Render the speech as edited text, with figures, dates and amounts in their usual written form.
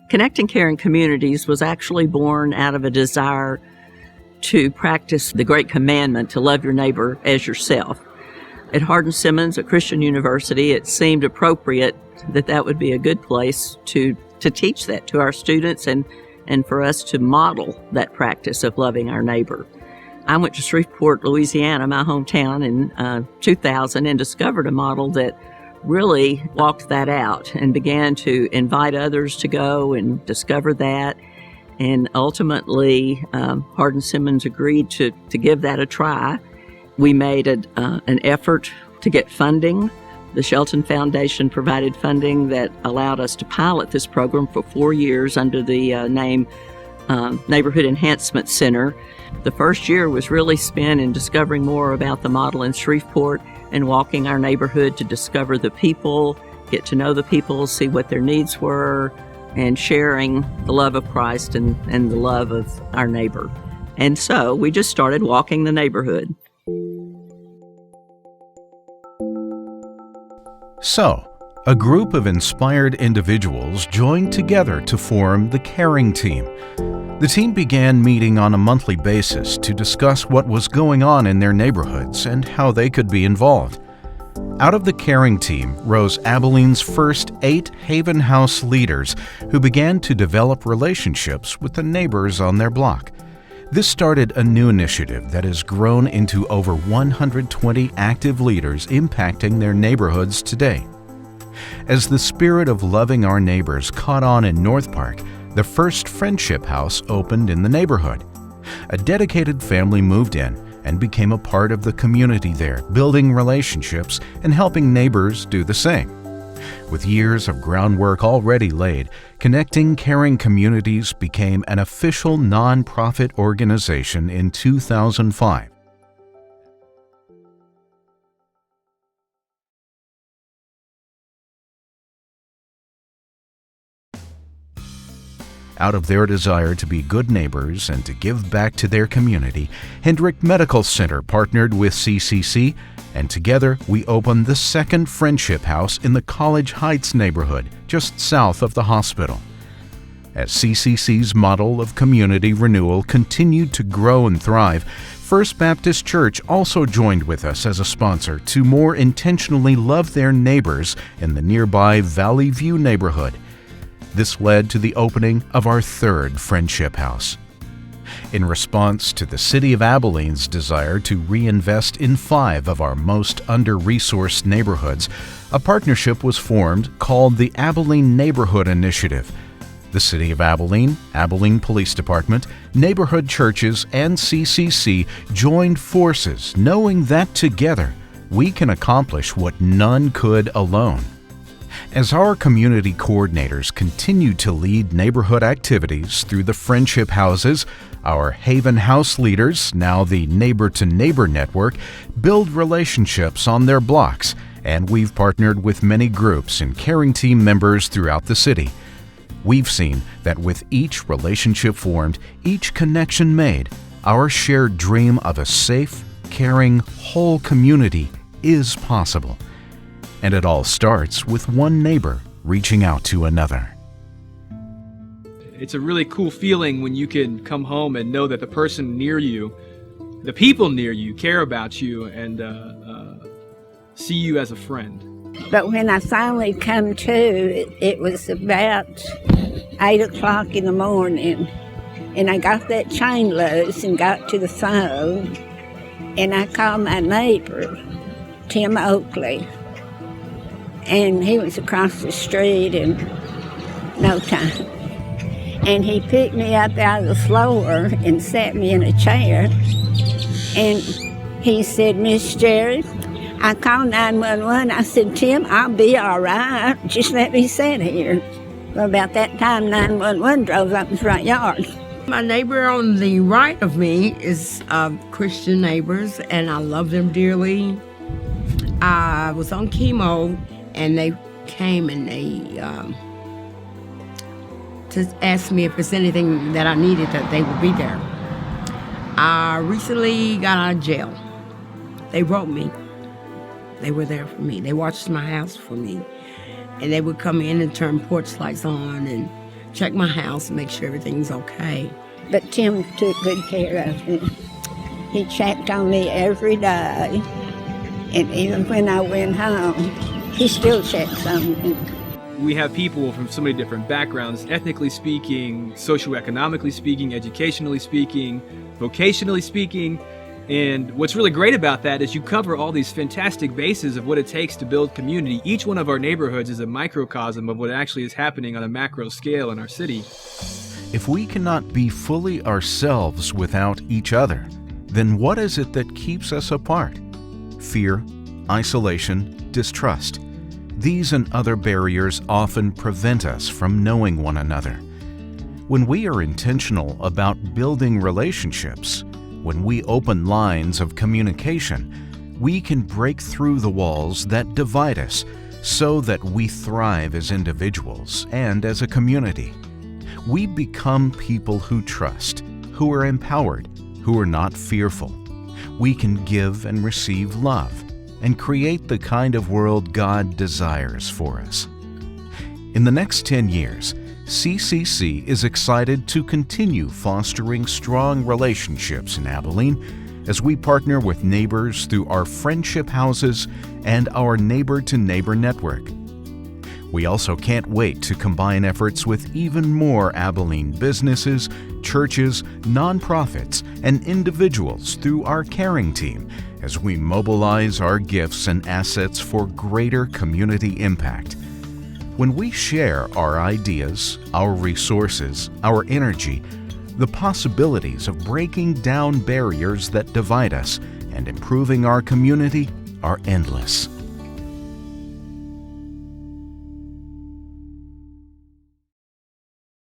Connecting Caring Communities was actually born out of a desire to practice the great commandment to love your neighbor as yourself. At Hardin-Simmons, a Christian university, it seemed appropriate that would be a good place to teach that to our students and for us to model that practice of loving our neighbor. I went to Shreveport, Louisiana, my hometown, in 2000 and discovered a model that really walked that out and began to invite others to go and discover that. And ultimately, Hardin-Simmons agreed to give that a try. We made an effort to get funding. The Shelton Foundation provided funding that allowed us to pilot this program for 4 years under the name Neighborhood Enhancement Center. The first year was really spent in discovering more about the model in Shreveport and walking our neighborhood to discover the people, get to know the people, see what their needs were, and sharing the love of Christ and the love of our neighbor. And so we just started walking the neighborhood. So, a group of inspired individuals joined together to form the Caring Team. The team began meeting on a monthly basis to discuss what was going on in their neighborhoods and how they could be involved. Out of the Caring Team rose Abilene's first 8 Haven House leaders who began to develop relationships with the neighbors on their block. This started a new initiative that has grown into over 120 active leaders impacting their neighborhoods today. As the spirit of loving our neighbors caught on in North Park, the first Friendship House opened in the neighborhood. A dedicated family moved in and became a part of the community there, building relationships and helping neighbors do the same. With years of groundwork already laid, Connecting Caring Communities became an official nonprofit organization in 2005. Out of their desire to be good neighbors and to give back to their community, Hendrick Medical Center partnered with CCC, and together we opened the second Friendship House in the College Heights neighborhood, just south of the hospital. As CCC's model of community renewal continued to grow and thrive, First Baptist Church also joined with us as a sponsor to more intentionally love their neighbors in the nearby Valley View neighborhood. This led to the opening of our third Friendship House. In response to the City of Abilene's desire to reinvest in 5 of our most under-resourced neighborhoods, a partnership was formed called the Abilene Neighborhood Initiative. The City of Abilene, Abilene Police Department, neighborhood churches, and CCC joined forces, knowing that together we can accomplish what none could alone. As our community coordinators continue to lead neighborhood activities through the Friendship Houses, our Haven House leaders, now the Neighbor to Neighbor Network, build relationships on their blocks, and we've partnered with many groups and Caring Team members throughout the city. We've seen that with each relationship formed, each connection made, our shared dream of a safe, caring, whole community is possible. And it all starts with one neighbor reaching out to another. It's a really cool feeling when you can come home and know that the person near you, the people near you, care about you and see you as a friend. But when I finally come to, it was about 8 o'clock in the morning, and I got that chain loose and got to the phone, and I called my neighbor, Tim Oakley. And he was across the street in no time. And he picked me up out of the floor and sat me in a chair. And he said, "Miss Jerry," I called 911. I said, "Tim, I'll be all right. Just let me sit here." Well, about that time, 911 drove up in the front yard. My neighbor on the right of me is Christian neighbors, and I love them dearly. I was on chemo, and they came and they just asked me if there's anything that I needed, that they would be there. I recently got out of jail. They wrote me. They were there for me. They watched my house for me. And they would come in and turn porch lights on and check my house and make sure everything's okay. But Tim took good care of me. He checked on me every day, and even when I went home, he still checks on me. We have people from so many different backgrounds, ethnically speaking, socioeconomically speaking, educationally speaking, vocationally speaking. And what's really great about that is you cover all these fantastic bases of what it takes to build community. Each one of our neighborhoods is a microcosm of what actually is happening on a macro scale in our city. If we cannot be fully ourselves without each other, then what is it that keeps us apart? Fear, isolation, distrust. These and other barriers often prevent us from knowing one another. When we are intentional about building relationships, when we open lines of communication, we can break through the walls that divide us so that we thrive as individuals and as a community. We become people who trust, who are empowered, who are not fearful. We can give and receive love and create the kind of world God desires for us. In the next 10 years, CCC is excited to continue fostering strong relationships in Abilene as we partner with neighbors through our friendship houses and our neighbor-to-neighbor network. We also can't wait to combine efforts with even more Abilene businesses, churches, nonprofits, and individuals through our caring team as we mobilize our gifts and assets for greater community impact. When we share our ideas, our resources, our energy, the possibilities of breaking down barriers that divide us and improving our community are endless.